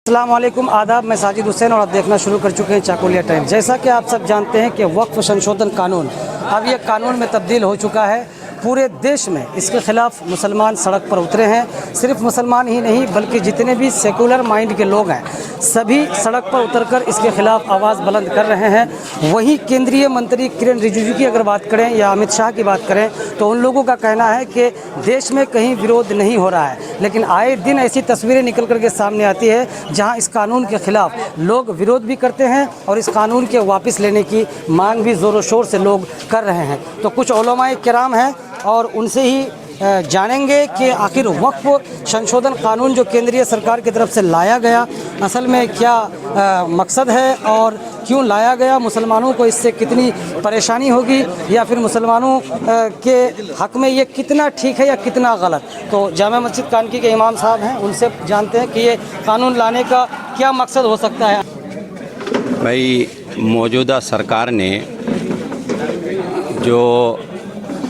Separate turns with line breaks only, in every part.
अस्सलाम वालेकुम आदाब, मैं साजिद हुसैन और आप देखना शुरू कर चुके हैं चाकुलिया टाइम। जैसा कि आप सब जानते हैं कि वक्फ संशोधन कानून अब ये कानून में तब्दील हो चुका है। पूरे देश में इसके ख़िलाफ़ मुसलमान सड़क पर उतरे हैं। सिर्फ मुसलमान ही नहीं बल्कि जितने भी सेकुलर माइंड के लोग हैं सभी सड़क पर उतरकर इसके ख़िलाफ़ आवाज़ बुलंद कर रहे हैं। वहीं केंद्रीय मंत्री किरण रिजिजू की अगर बात करें या अमित शाह की बात करें तो उन लोगों का कहना है कि देश में कहीं विरोध नहीं हो रहा है, लेकिन आए दिन ऐसी तस्वीरें निकल कर के सामने आती है जहां इस कानून के ख़िलाफ़ लोग विरोध भी करते हैं और इस कानून के वापस लेने की मांग भी ज़ोरों शोर से लोग कर रहे हैं। तो कुछ उलमाए किराम हैं और उनसे ही जानेंगे कि आखिर वक्फ संशोधन कानून जो केंद्रीय सरकार की तरफ से लाया गया असल में क्या मकसद है और क्यों लाया गया, मुसलमानों को इससे कितनी परेशानी होगी या फिर मुसलमानों के हक़ में ये कितना ठीक है या कितना गलत। तो जामा मस्जिद कानकी के इमाम साहब हैं, उनसे जानते हैं कि ये कानून लाने का क्या मकसद हो सकता है।
भाई, मौजूदा सरकार ने जो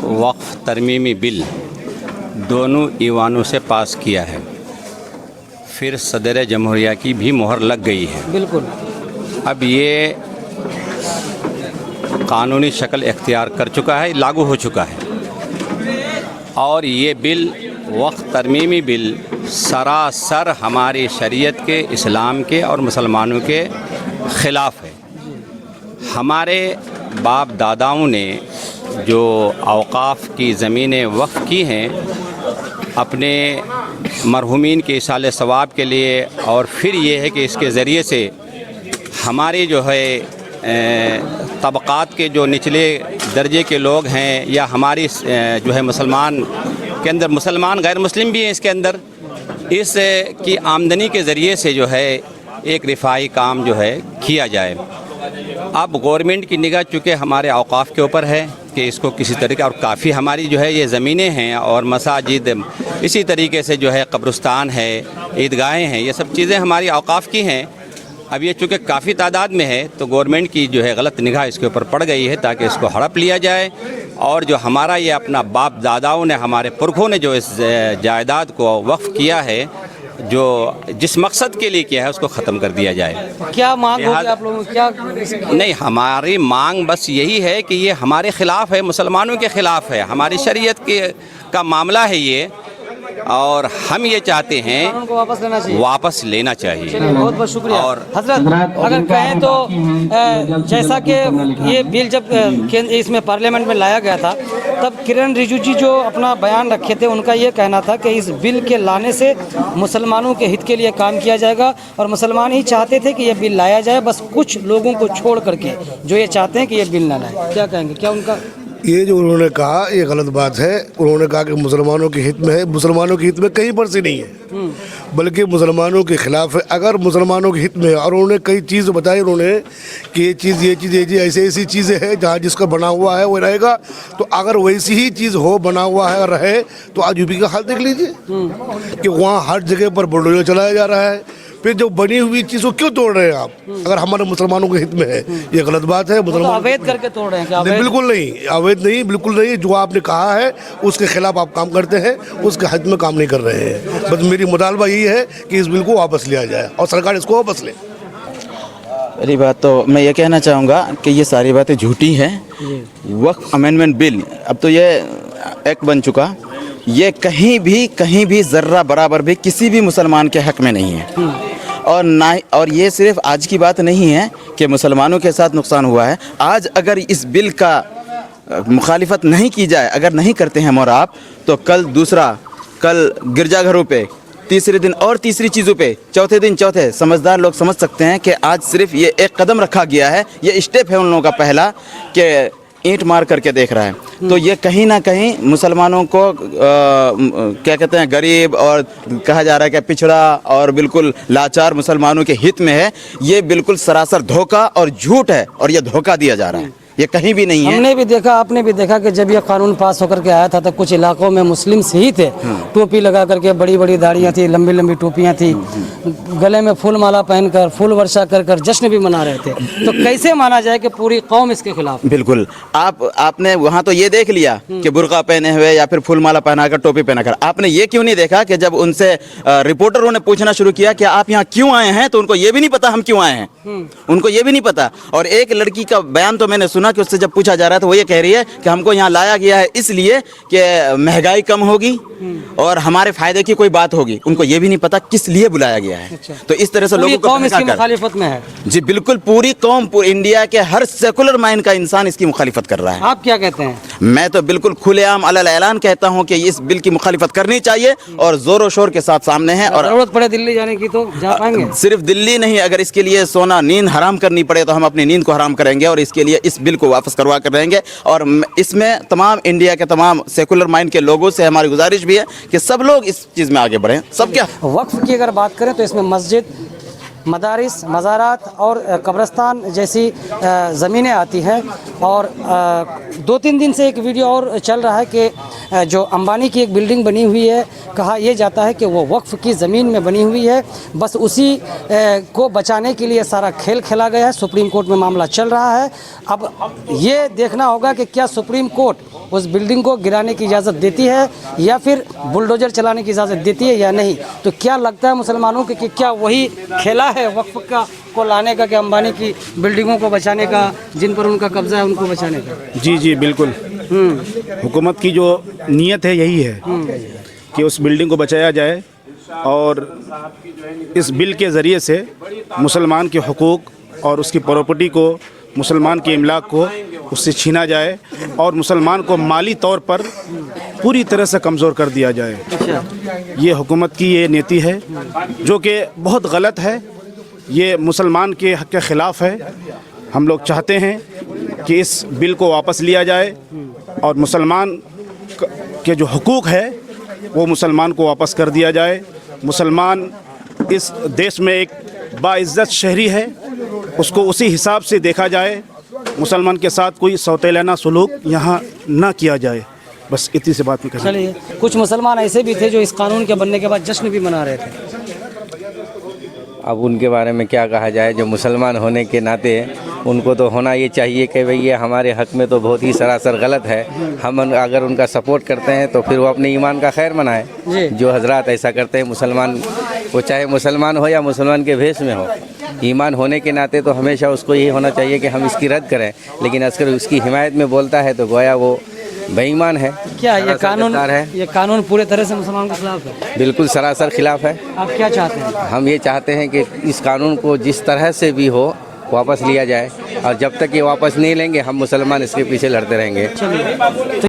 वक्फ तरमीमी बिल दोनों ईवानों से पास किया है, फिर सदर जमहूरिया की भी मोहर लग गई है।
बिल्कुल।
अब ये कानूनी शक्ल इख्तियार कर चुका है, लागू हो चुका है और ये बिल वक्फ तरमीमी बिल सरासर हमारी शरीयत के, इस्लाम के और मुसलमानों के ख़िलाफ़ है। हमारे बाप दादाओं ने जो औक़ाफ़ की ज़मीनें वक्फ़ की हैं अपने मरहूमीन के इसाले सवाब के लिए, और फिर ये है कि इसके ज़रिए से हमारे जो है तबक़ात के जो निचले दर्जे के लोग हैं या हमारी जो है मुसलमान के अंदर मुसलमान गैर मुस्लिम भी हैं इसके अंदर, इस की आमदनी के ज़रिए से जो है एक रिफ़ाई काम जो है किया जाए। अब गवर्नमेंट की निगाह चूँकि हमारे औक़ाफ़ के ऊपर है कि इसको किसी तरीके, और काफ़ी हमारी जो है ये ज़मीनें हैं और मसाजिद, इसी तरीके से जो है कब्रिस्तान है, ईदगाहें हैं, ये सब चीज़ें हमारी औक़ाफ़ की हैं। अब ये चूँकि काफ़ी तादाद में है तो गवर्नमेंट की जो है गलत निगाह इसके ऊपर पड़ गई है ताकि इसको हड़प लिया जाए और जो हमारा ये अपना बाप दादाओं ने, हमारे पुरखों ने जो इस जायदाद को वक्फ़ किया है, जो जिस मकसद के लिए किया है, उसको ख़त्म कर दिया जाए।
क्या मांग होगी आप लोगों की? क्या
नहीं, हमारी मांग बस यही है कि ये हमारे ख़िलाफ़ है, मुसलमानों के ख़िलाफ़ है, हमारी शरीयत का मामला है ये, और हम ये चाहते हैं
कानून को वापस लेना चाहिए। बहुत बहुत शुक्रिया।
और
हजरत अगर कहें तो जैसा कि ये बिल जब इसमें पार्लियामेंट में लाया गया था तब किरण रिजिजू जी जो अपना बयान रखे थे उनका ये कहना था कि इस बिल के लाने से मुसलमानों के हित के लिए काम किया जाएगा और मुसलमान ही चाहते थे कि ये बिल लाया जाए, बस कुछ लोगों को छोड़ करके जो ये चाहते हैं कि ये बिल ना लाए। क्या कहेंगे, क्या उनका
ये जो उन्होंने कहा ये गलत बात है। उन्होंने कहा कि मुसलमानों के हित में है, मुसलमानों के हित में कहीं पर से नहीं है, बल्कि मुसलमानों के ख़िलाफ़ है। अगर मुसलमानों के हित में है, और उन्होंने कई चीज़ बताई उन्होंने कि ये चीज़ ऐसी चीज़ें हैं जहाँ जिसका बना हुआ है वो रहेगा। तो अगर वैसी ही चीज़ हो, बना हुआ है और रहे, तो आज यूपी का हाल देख लीजिए कि वहाँ हर जगह पर बुलडोजर चलाया जा रहा है। फिर जो बनी हुई चीज़ को क्यों तोड़ रहे हैं आप? अगर हमारे मुसलमानों के हित में है, ये गलत बात है। मुसलमान
अवैध करके तोड़ रहे हैं क्या?
नहीं, बिल्कुल नहीं, अवैध नहीं, बिल्कुल नहीं। जो आपने कहा है उसके खिलाफ आप काम करते हैं, उसके हित में काम नहीं कर रहे हैं। बस मेरी मुतालबा यही है कि इस बिल को वापस लिया जाए और सरकार इसको वापस ले।
पहली बात तो मैं ये कहना चाहूँगा कि ये सारी बातें झूठी हैं। वक्फ अमेंडमेंट बिल अब तो ये एक्ट बन चुका, ये कहीं भी ज़र्रा बराबर भी किसी भी मुसलमान के हक़ में नहीं है। और ना, और ये सिर्फ आज की बात नहीं है कि मुसलमानों के साथ नुकसान हुआ है। आज अगर इस बिल का मुखालिफत नहीं की जाए, अगर नहीं करते हैं और आप, तो कल गिरजाघरों पे, तीसरे दिन और तीसरी चीज़ों पे, चौथे दिन चौथे, समझदार लोग समझ सकते हैं कि आज सिर्फ ये एक कदम रखा गया है, ये स्टेप है उन लोगों का पहला कि ईंट मार करके देख रहा है। तो ये कहीं ना कहीं मुसलमानों को क्या कहते हैं, गरीब और कहा जा रहा है कि पिछड़ा और बिल्कुल लाचार मुसलमानों के हित में है। ये बिल्कुल सरासर धोखा और झूठ है और ये धोखा दिया जा रहा है। ये कहीं भी नहीं है।
हमने भी देखा, आपने भी देखा कि जब ये कानून पास होकर के आया था तो कुछ इलाकों में मुस्लिम्स ही थे, टोपी लगा करके, बड़ी बड़ी दाढ़ियाँ थी, लंबी लंबी टोपियाँ थी, गले में फूल माला पहनकर फूल वर्षा कर कर जश्न भी मना रहे थे। तो कैसे माना जाए कि पूरी कौम इसके खिलाफ?
बिल्कुल, आपने वहाँ तो ये देख लिया कि बुर्का पहने हुए या फिर फूल माला पहनाकर, टोपी पहनाकर, आपने ये क्यों नहीं देखा कि जब उनसे रिपोर्टरों ने पूछना शुरू किया कि आप यहाँ क्यों आए हैं, तो उनको ये भी नहीं पता हम क्यों आए हैं, उनको ये भी नहीं पता। और एक लड़की का बयान तो मैंने सुना कि उससे जब पूछा जा रहा था, वो ये कह रही है कि हमको यहाँ लाया गया है इसलिए कि महंगाई कम होगी और हमारे फायदे की कोई बात होगी। उनको ये भी नहीं पता किस लिए बुलाया गया है। तो इस तरह से लोगों को
कौम इसकी मुखालिफत में है।
जी बिल्कुल, पूरी कौम, इंडिया के हर सेकुलर माइंड का इंसान इसकी मुखालिफत कर रहा है।
आप क्या कहते हैं?
मैं तो बिल्कुल खुलेआम अलल ऐलान कहता हूं कि इस बिल की मुखालिफत करनी चाहिए और जोरों शोर के साथ सामने है। और
जरूरत पड़े दिल्ली जाने की तो जा पाएंगे?
सिर्फ दिल्ली नहीं, अगर इसके लिए सोना नींद हराम करनी पड़े तो हम अपनी नींद को हराम करेंगे और इसके लिए इस बिल को वापस करवा कर रहेंगे। और इसमें तमाम इंडिया के तमाम सेकुलर माइंड के लोगों से हमारी गुजारिश भी है कि सब लोग इस चीज़ में आगे बढ़ें। सब क्या
वक्फ की अगर बात करें तो इसमें मस्जिद, मदारिस, मज़ारात और कब्रस्तान जैसी ज़मीनें आती हैं। और 2-3 दिन से एक वीडियो और चल रहा है कि जो अंबानी की एक बिल्डिंग बनी हुई है, कहा यह जाता है कि वो वक्फ की ज़मीन में बनी हुई है, बस उसी को बचाने के लिए सारा खेल खेला गया है। सुप्रीम कोर्ट में मामला चल रहा है। अब ये देखना होगा कि क्या सुप्रीम कोर्ट उस बिल्डिंग को गिराने की इजाज़त देती है या फिर बुलडोजर चलाने की इजाज़त देती है या नहीं। तो क्या लगता है मुसलमानों के कि क्या वही खेला है वक्फ का को लाने का, कि अंबानी की बिल्डिंगों को बचाने का, जिन पर उनका कब्जा है उनको बचाने का?
जी जी बिल्कुल, हुकूमत की जो नीयत है यही है कि उस बिल्डिंग को बचाया जाए और इस बिल के ज़रिए से मुसलमान के हुकूक और उसकी प्रॉपर्टी को, मुसलमान के इमलाक को उससे छीना जाए और मुसलमान को माली तौर पर पूरी तरह से कमज़ोर कर दिया जाए। ये हुकूमत की ये नीति है जो कि बहुत गलत है, ये मुसलमान के हक़ के ख़िलाफ़ है। हम लोग चाहते हैं कि इस बिल को वापस लिया जाए और मुसलमान के जो हुकूक है वो मुसलमान को वापस कर दिया जाए। मुसलमान इस देश में एक बाइज़्ज़त शहरी है, उसको उसी हिसाब से देखा जाए। मुसलमान के साथ कोई सौतेलाना सलूक यहाँ ना किया जाए। बस इतनी सी बात में करें।
चलिए, कुछ मुसलमान ऐसे भी थे जो इस कानून के बनने के बाद जश्न भी मना रहे थे।
अब उनके बारे में क्या कहा जाए, जो मुसलमान होने के नाते उनको तो होना ये चाहिए कि भाई ये हमारे हक़ में तो बहुत ही सरासर गलत है। हम अगर उनका सपोर्ट करते हैं तो फिर वो अपने ईमान का खैर मनाए। जो हजरात ऐसा करते हैं, मुसलमान वो चाहे मुसलमान हो या मुसलमान के भेष में हो, ईमान होने के नाते तो हमेशा उसको ये होना चाहिए कि हम इसकी रद्द करें। लेकिन अगर उसकी हिमायत में बोलता है तो गोया वो बेईमान है।
क्या ये कानून पूरे तरह से मुसलमानों के खिलाफ है?
बिल्कुल सरासर खिलाफ है।
आप क्या चाहते हैं?
हम ये चाहते हैं कि इस कानून को जिस तरह से भी हो वापस लिया जाए और जब तक ये वापस नहीं लेंगे हम मुसलमान इसके पीछे लड़ते रहेंगे।